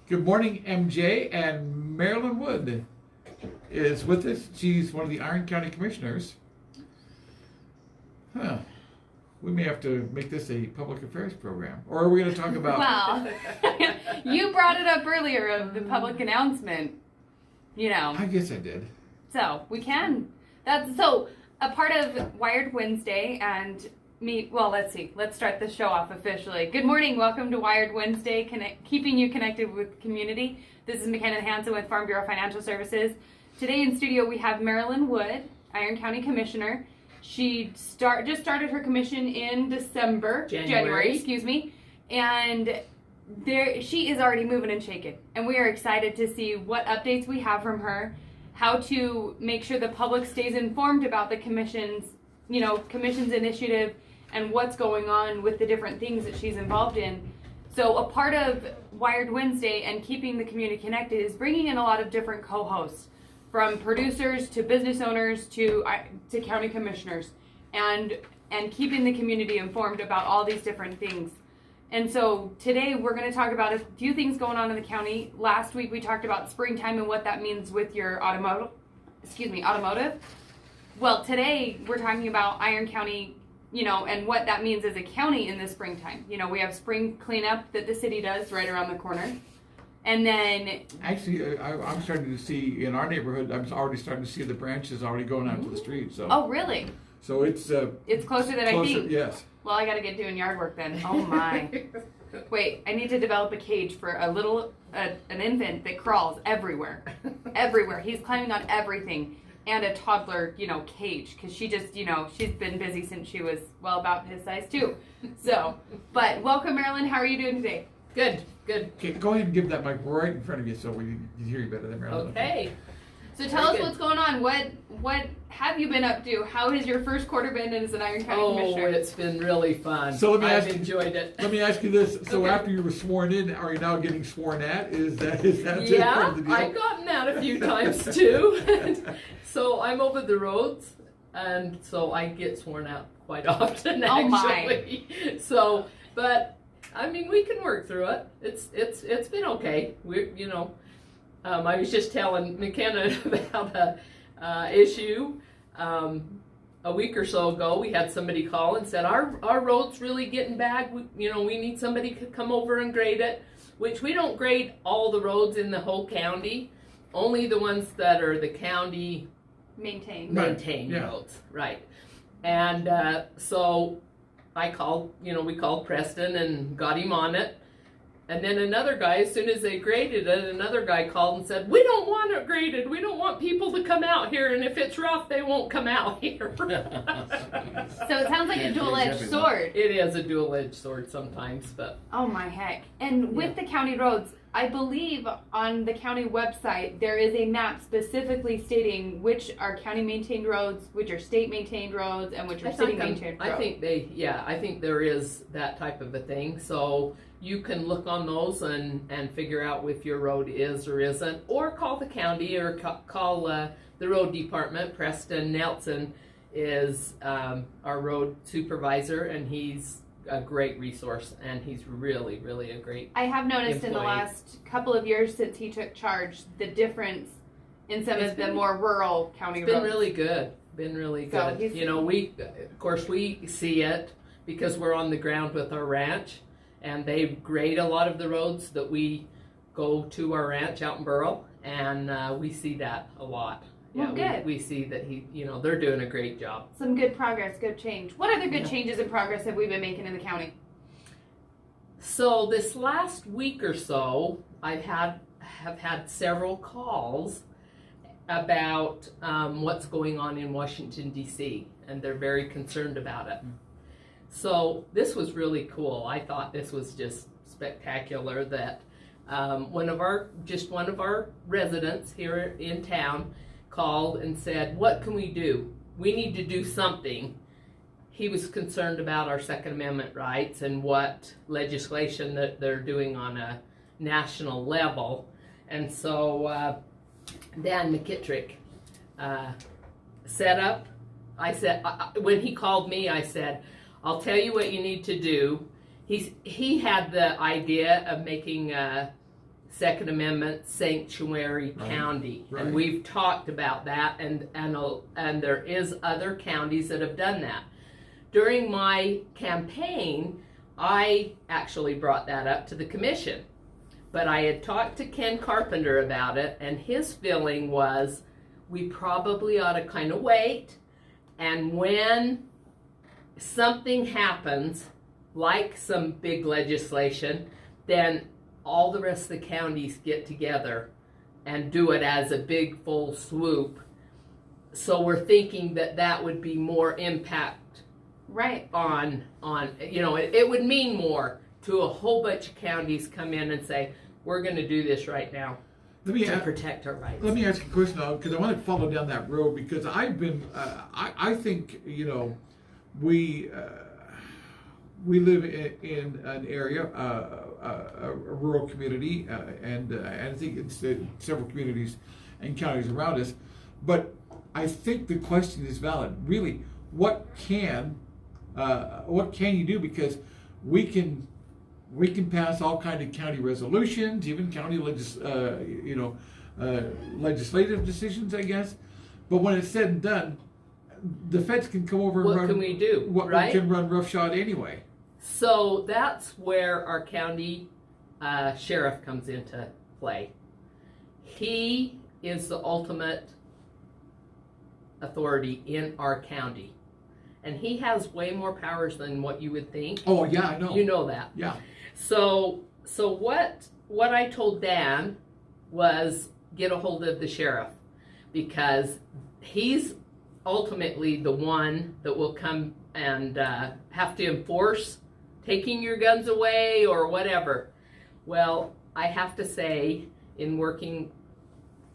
Good morning, MJ, and Marilyn Wood is with us. She's one of the Iron County Commissioners. We may have to make this a public affairs program. Or are we going to talk about... Well, you brought it up earlier of the public announcement, you know. I guess I did. So, we can. That's so a part of Wired Wednesday and me, well, let's see. Let's start the show off officially. Good morning. Welcome to Wired Wednesday, keeping you connected with the community. This is McKenna Hansen with Farm Bureau Financial Services. Today in studio we have Marilyn Wood, Iron County Commissioner. She just started her commission in January, excuse me, and she is already moving and shaking, and we are excited to see what updates we have from her, how to make sure the public stays informed about the commission's initiative and what's going on with the different things that she's involved in. So a part of Wired Wednesday and keeping the community connected is bringing in a lot of different co-hosts, from producers to business owners to county commissioners, and keeping the community informed about all these different things. And so today we're going to talk about a few things going on in the county. Last week we talked about springtime and what that means with your automotive. Well, today we're talking about Iron County, and what that means as a county in the springtime. We have spring cleanup that the city does right around the corner. And then... Actually, I'm starting to see, in our neighborhood, I'm already starting to see the branches already going out to the street. So. Oh, really? So it's... it's closer than I think. Yes. Well, I got to get doing yard work then. Oh, my. Wait, I need to develop a cage for an infant that crawls everywhere. Everywhere. He's climbing on everything. And a toddler, cage, because she just, she's been busy since she was, about his size too. So, but welcome, Marilyn. How are you doing today? Good. Okay, go ahead and give that mic right in front of you so we can hear you better than Marilyn. Okay. So tell us what's going on. What have you been up to? How has your first quarter been as an Iron County Commissioner? Oh, it's been really fun. So I've enjoyed it. Let me ask you this. So Okay. after you were sworn in, are you now getting sworn at? Is that Yeah, part of the deal? I've gotten that a few times too. So I'm over the roads, and so I get sworn out quite often actually. My. So, but I mean, we can work through it. It's been okay. I was just telling McKenna about a issue a week or so ago. We had somebody call and said our road's really getting bad. We need somebody to come over and grade it. Which we don't grade all the roads in the whole county, only the ones that are the county maintained roads, right? And so I called. We called Preston and got him on it. And then another guy, as soon as they graded it, another guy called and said, "We don't want it graded. We don't want people to come out here, and if it's rough, they won't come out here." So it sounds like a dual-edged sword. It is a dual-edged sword sometimes, but... Oh my heck. And with the county roads, I believe on the county website, there is a map specifically stating which are county-maintained roads, which are state-maintained roads, and which are city-maintained roads. I think there is that type of a thing. So you can look on those and figure out if your road is or isn't, or call the county or call the road department. Preston Nelson is our road supervisor, and he's a great resource, and he's really, really a great I have noticed employee. In the last couple of years since he took charge, the difference in some of the more rural county roads. Been really good. We see it because we're on the ground with our ranch, and they grade a lot of the roads that we go to our ranch out in Burrell, and we see that a lot. Well, good. We see that they're doing a great job. Some good progress, good change. What other good changes and progress have we been making in the county? So this last week or so, have had several calls about what's going on in Washington, D.C., and they're very concerned about it. So this was really cool. I thought this was just spectacular that one of our residents here in town called and said, "What can we do? We need to do something." He was concerned about our Second Amendment rights and what legislation that they're doing on a national level. And so Dan McKittrick set up. I said, when he called me, I said, "I'll tell you what you need to do." He had the idea of making Second Amendment sanctuary Right. county, Right. and we've talked about that, and there is other counties that have done that. During my campaign, I actually brought that up to the commission, but I had talked to Ken Carpenter about it, and his feeling was we probably ought to kind of wait, and when something happens, like some big legislation, then all the rest of the counties get together and do it as a big full swoop. So we're thinking that that would be more impact Right. on it would mean more to a whole bunch of counties come in and say, we're going to do this right now to protect our rights. Let me ask you a question now, because I want to follow down that road, because I've been, I think, we live in an area, a rural community, and I think it's several communities and counties around us. But I think the question is valid. Really, what can you do? Because we can pass all kind of county resolutions, even county legislative decisions, I guess. But when it's said and done, the feds can come over and What can we do, right? Can run roughshod anyway. So that's where our county sheriff comes into play. He is the ultimate authority in our county, and he has way more powers than what you would think. Oh yeah, I know. You know that. Yeah. So what I told Dan was get a hold of the sheriff, because he's ultimately the one that will come and have to enforce taking your guns away or whatever. Well, I have to say, in working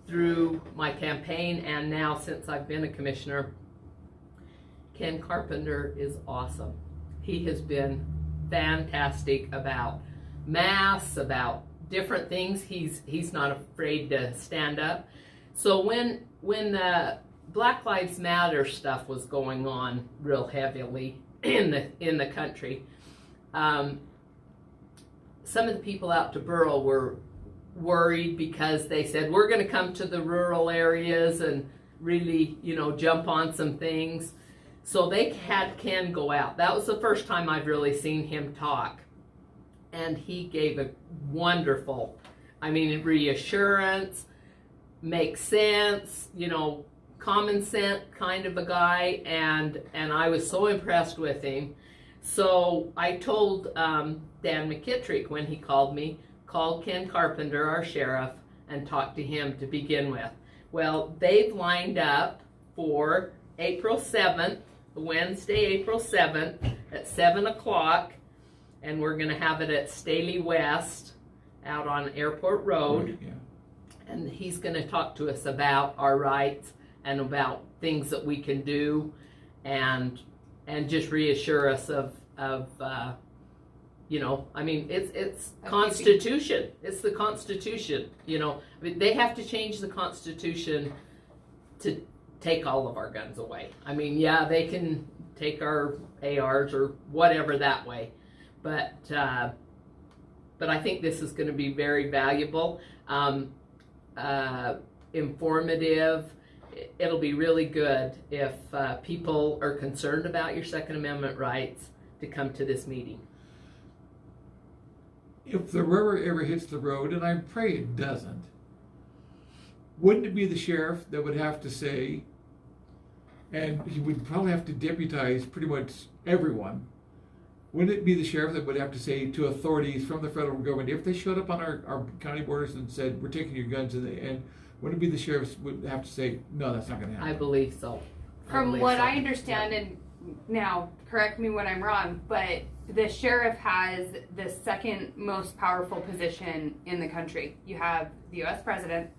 through my campaign and now since I've been a commissioner, Ken Carpenter is awesome. He has been fantastic about masks, about different things. He's not afraid to stand up. So when the Black Lives Matter stuff was going on real heavily in the country, some of the people out to Burl were worried because they said, we're going to come to the rural areas and really, jump on some things. So they had Ken go out. That was the first time I've really seen him talk. And he gave a wonderful, reassurance, makes sense, common sense kind of a guy. And I was so impressed with him. So I told Dan McKittrick when he called me, call Ken Carpenter, our sheriff, and talk to him to begin with. Well, they've lined up for April 7th, Wednesday, April 7th at 7 o'clock, and we're going to have it at Staley West out on Airport Road. Yeah. And he's going to talk to us about our rights and about things that we can do, and just reassure us of it's Constitution. It's the Constitution. They have to change the Constitution to take all of our guns away. They can take our ARs or whatever that way, but I think this is going to be very valuable, informative. It'll be really good if people are concerned about your Second Amendment rights to come to this meeting. If the rubber ever hits the road, and I pray it doesn't, wouldn't it be the sheriff that would have to say, and he would probably have to deputize pretty much everyone, wouldn't it be the sheriff that would have to say to authorities from the federal government, if they showed up on our county borders and said, we're taking your guns, and wouldn't it be the sheriffs would have to say, no, that's not going to happen? I believe so. From what I understand, and now correct me when I'm wrong, but the sheriff has the second most powerful position in the country. You have the U.S. president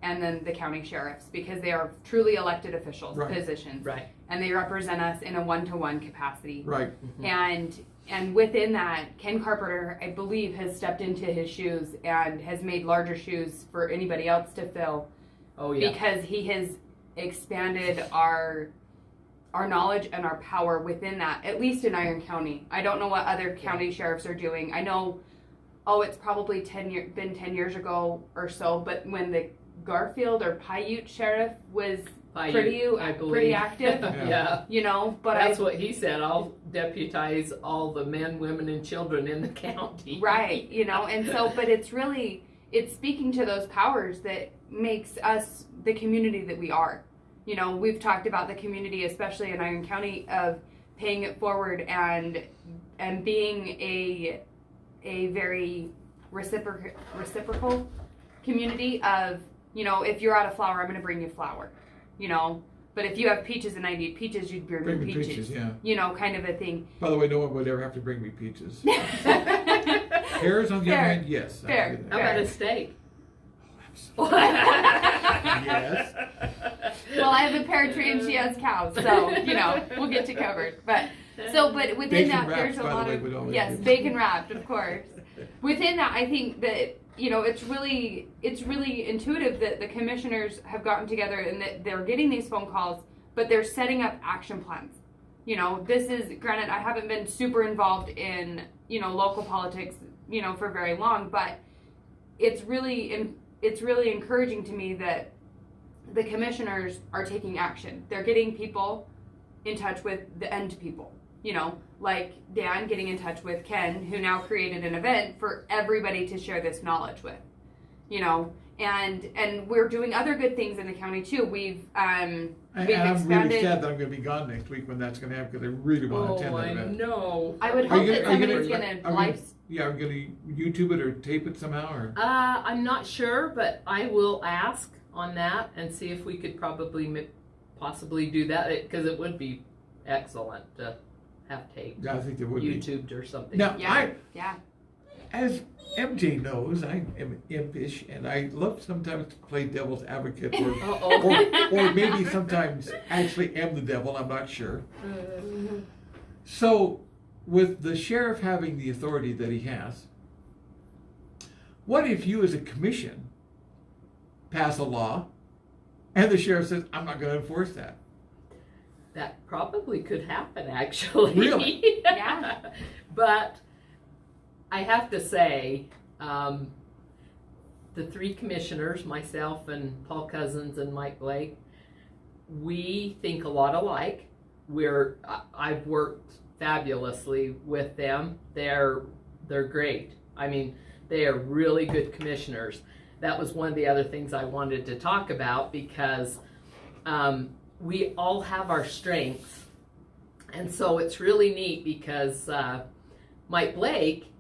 and then the county sheriffs, because they are truly elected officials, Right. positions. Right. And they represent us in a one-to-one capacity. Right. And within that, Ken Carpenter, I believe, has stepped into his shoes and has made larger shoes for anybody else to fill. Oh yeah. Because he has expanded our knowledge and our power within that, at least in Iron County. I don't know what other county sheriffs are doing. I know it's probably been 10 years ago or so, but when the Garfield or Paiute sheriff was pretty active, Yeah. you know, but That's what he said. I'll deputize all the men, women, and children in the county. Right, you know, and so, but it's speaking to those powers that makes us the community that we are. You know, we've talked about the community, especially in Iron County, of paying it forward and being a very reciprocal community of, you know, if you're out of flour, I'm going to bring you flour, you know. But if you have peaches and I need peaches, you'd bring me peaches. Yeah. You know, kind of a thing. By the way, no one would ever have to bring me peaches. Pears, on the other hand, yes. Fair. How about a steak? Yes. Well, I have a pear tree and she has cows, so, you know, we'll get you covered. But within Bacon that, wrapped, there's a by the lot way, of, would always yes, be- bacon wrapped, of course. Within that, I think that, you know, it's really intuitive that the commissioners have gotten together and that they're getting these phone calls, but they're setting up action plans. You know, this is, granted, I haven't been super involved in, you know, local politics, you know, for very long, but it's really encouraging to me that the commissioners are taking action. They're getting people in touch with the end people, you know, like Dan getting in touch with Ken, who now created an event for everybody to share this knowledge with, you know, and we're doing other good things in the county too. We've I'm expanded. really sad that I'm going to be gone next week when that's going to happen because I really want to attend that event. know. I would Are hope you that gonna- are you somebody's gonna- going to are we- live. Yeah, I'm going to YouTube it or tape it somehow, or I'm not sure, but I will ask on that and see if we could possibly do that, because it would be excellent to have taped, yeah, I think there would be. YouTubed or something. Now, Yeah. as MJ knows, I am impish, and I love sometimes to play devil's advocate, or, Uh-oh. or maybe sometimes actually am the devil. I'm not sure. So, with the sheriff having the authority that he has, what if you as a commission pass a law and the sheriff says, I'm not going to enforce that? That probably could happen, actually. Really? Yeah. But I have to say, the three commissioners, myself and Paul Cousins and Mike Blake, we think a lot alike. I've worked fabulously with them. They're great. I mean, they are really good commissioners. That was one of the other things I wanted to talk about, because we all have our strengths. And so it's really neat because Mike Blake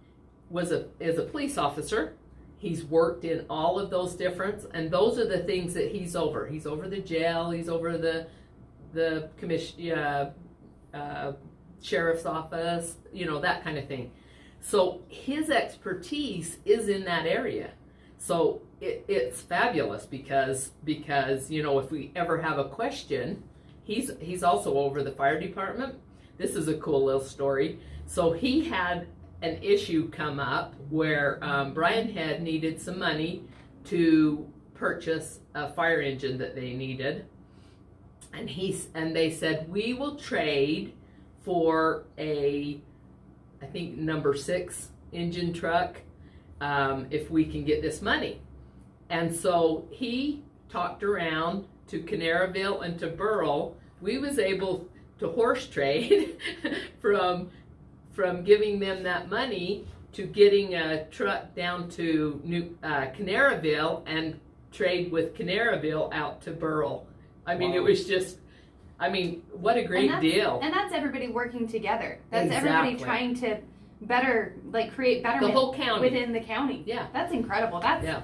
is a police officer. He's worked in all of those different, and those are the things that he's over. He's over the jail, he's over the commission, sheriff's office, you know, that kind of thing. So his expertise is in that area. So it's fabulous because you know, if we ever have a question, he's also over the fire department. This is a cool little story. So he had an issue come up where Brian had needed some money to purchase a fire engine that they needed, and they said, we will trade for I think number 6 engine truck if we can get this money. And so he talked around to Canaraville and to Burrell. We was able to horse trade from giving them that money to getting a truck down to Canaraville and trade with Canaraville out to Burrell. I mean, Wow. It was just, what a great deal. And that's everybody working together. That's Exactly. everybody trying to create betterment The whole county. within the county. Yeah. That's incredible. That's Yeah.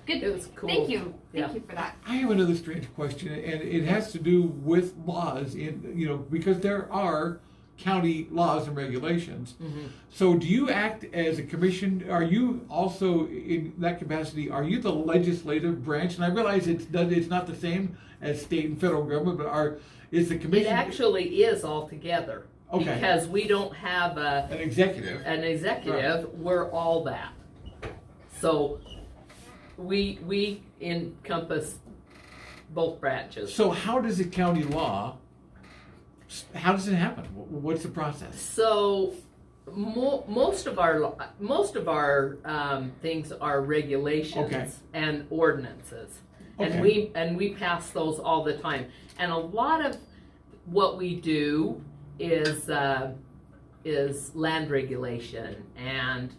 good. It was cool. Thank you. Yeah. Thank you for that. I have another strange question, and it has to do with laws, because there are county laws and regulations. Mm-hmm. So do you act as a commission? Are you also in that capacity? Are you the legislative branch? And I realize it's not the same as state and federal government, but is the It commission actually is all together. Okay. Because we don't have an executive? an executive. Right. We're all that. So we encompass both branches. So how does the county law? How does it happen? What's the process? So most of our things are regulations Okay. and ordinances, Okay. and we pass those all the time. And a lot of what we do is land regulation, and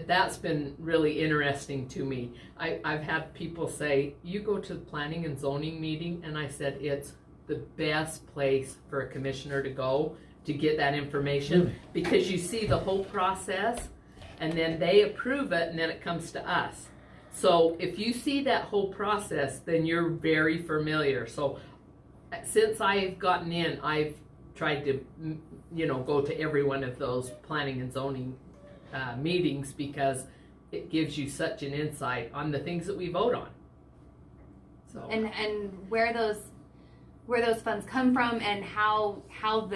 that's been really interesting to me. I've had people say, "You go to the planning and zoning meeting," and I said, "It's the best place for a commissioner to go to get that information, Really? because you see the whole process, and then they approve it, and then it comes to us. So if you see that whole process, then you're very familiar." So since I've gotten in, I've tried to, go to every one of those planning and zoning meetings, because it gives you such an insight on the things that we vote on. So And where those funds come from, and how We know how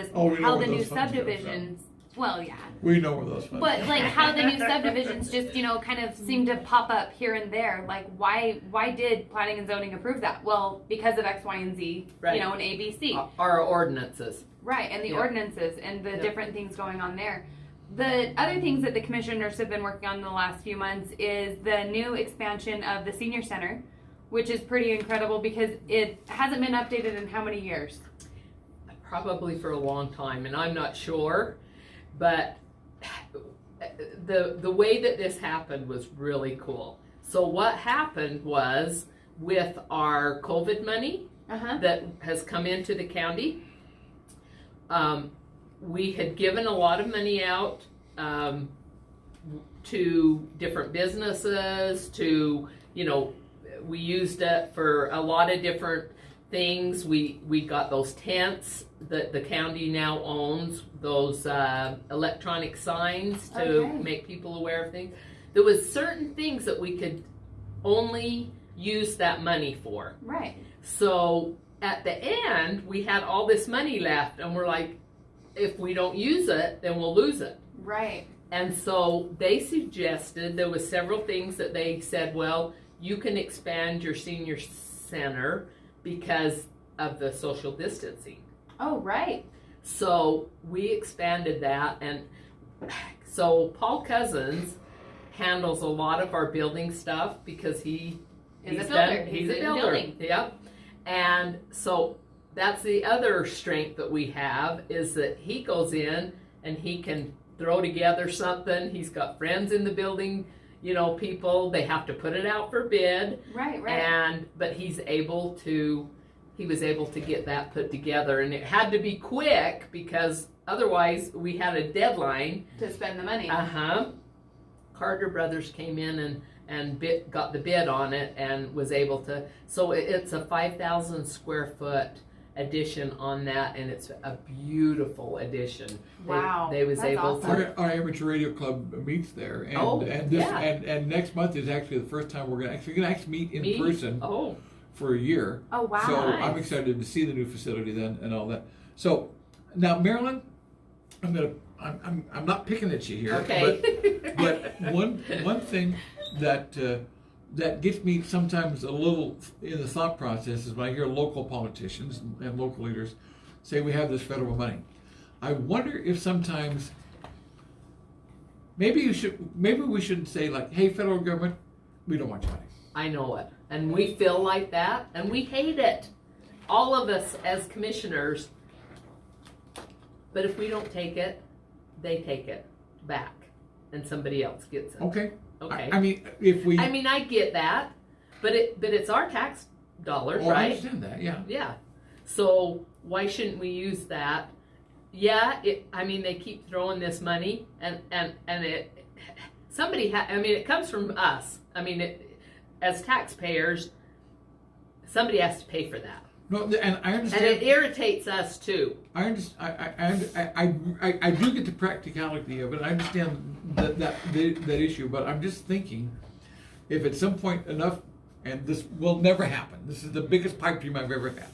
where the new those funds come subdivisions. Well, yeah. We know where those funds. But like how the new subdivisions just, kind of seem to pop up here and there. Like why did planning and zoning approve that? Well, because of X, Y, and Z, Right. and ABC. our ordinances. Right, and the Yeah. ordinances and the Yeah. different things going on there. The other things that the commissioners have been working on in the last few months is the new expansion of the senior center, which is pretty incredible because it hasn't been updated in how many years? Probably for a long time, and I'm not sure, but the way that this happened was really cool. So what happened was, with our COVID money that has come into the county, we had given a lot of money out to different businesses, to, we used it for a lot of different things. We got those tents that the county now owns, those electronic signs to Okay. make people aware of things. There was certain things that we could only use that money for. Right. So at the end, we had all this money left, and we're like, if we don't use it, then we'll lose it. Right. And so they suggested, there was several things that they said, well, you can expand your senior center because of the social distancing. Oh, right. So we expanded that, and so Paul Cousins handles a lot of our building stuff because he's a builder. He's a in builder. building. Yep. And so that's the other strength that we have, is that he goes in and he can throw together something. He's got friends in the building, people, they have to put it out for bid. Right, right. But he was able to get that put together, and it had to be quick because otherwise we had a deadline To spend the money. Carter Brothers came in and got the bid on it and was able to. So it's a 5,000 square foot addition on that, and it's a beautiful addition. Wow, They was that's able awesome. to. Our amateur radio club meets there, and Oh, this yeah. and next month is actually the first time we're gonna actually meet in person Oh, for a year. Oh, wow. So Nice. I'm excited to see the new facility then and all that. So now, Marilyn, I'm not picking at you here. okay. But one thing that that gets me sometimes a little in the thought process is when I hear local politicians and local leaders say we have this federal money. I wonder if sometimes maybe we shouldn't say like, hey, federal government, we don't want your money. I know it. And we feel like that, and we hate it. All of us as commissioners. But if we don't take it, they take it back, and somebody else gets it. Okay. Okay. I mean, if we. I get that, but it's our tax dollars, Oh, I right? understand that. Yeah. Yeah. So why shouldn't we use that? Yeah. They keep throwing this money, and it. Somebody. It comes from us. As taxpayers, somebody has to pay for that. No, and I understand. And it irritates us too. I understand. I do get the practicality of it. I understand that issue, but I'm just thinking, if at some point enough, and this will never happen. This is the biggest pipe dream I've ever had.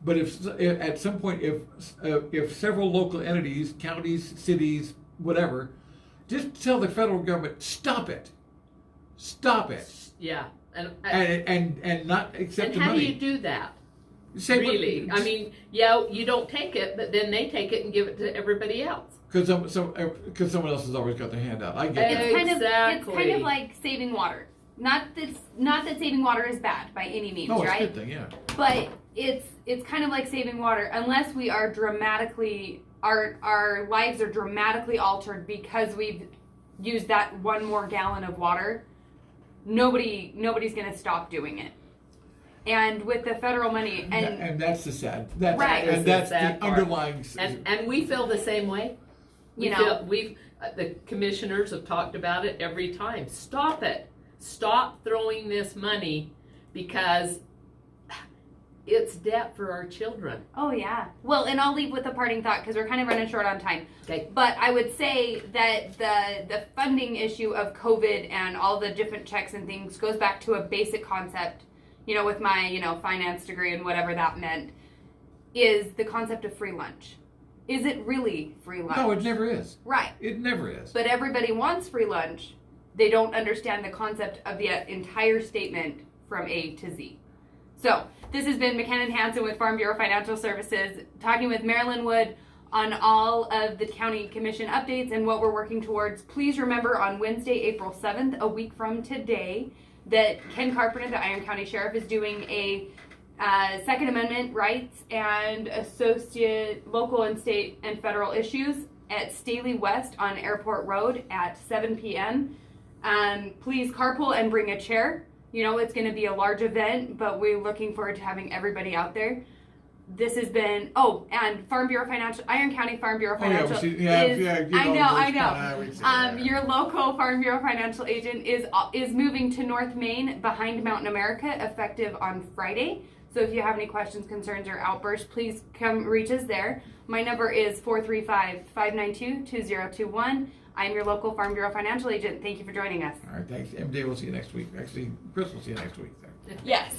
But if at some point, if several local entities, counties, cities, whatever, just tell the federal government, stop it. Yeah. And not accept And the how money. do you do that? Say what- Really? You don't take it, but then they take it and give it to everybody else. Because someone else has always got their hand out. I get that. It's kind of like saving water. Not that saving water is bad by any means, No, it's right? a good thing, yeah. But it's kind of like saving water unless we are dramatically our lives are dramatically altered because we've used that one more gallon of water. Nobody's going to stop doing it. And with the federal money, and that's the sad. That's Right. And that's the sad part. underlying. And we feel the same way. The commissioners have talked about it every time. Stop it. Stop throwing this money because it's debt for our children. Oh yeah. Well, and I'll leave with a parting thought because we're kind of running short on time. Okay. But I would say that the funding issue of COVID and all the different checks and things goes back to a basic concept. With my finance degree and whatever that meant, is the concept of free lunch. Is it really free lunch? No, it never is. Right. It never is. But everybody wants free lunch. They don't understand the concept of the entire statement from A to Z. So, this has been McKenna Hansen with Farm Bureau Financial Services, talking with Marilyn Wood on all of the county commission updates and what we're working towards. Please remember on Wednesday, April 7th, a week from today, that Ken Carpenter, the Iron County Sheriff, is doing a Second Amendment rights and associate local and state and federal issues at Staley West on Airport Road at 7 p.m. Please carpool and bring a chair. It's going to be a large event, but we're looking forward to having everybody out there. This has been, and Farm Bureau Financial, Iron County Farm Bureau Financial I know. Your local Farm Bureau Financial agent is moving to North Main behind Mountain America effective on Friday. So if you have any questions, concerns, or outbursts, please come reach us there. My number is 435-592-2021. I'm your local Farm Bureau Financial agent. Thank you for joining us. All right, thanks. MJ, we'll see you next week. Actually, Chris will see you next week. Yes.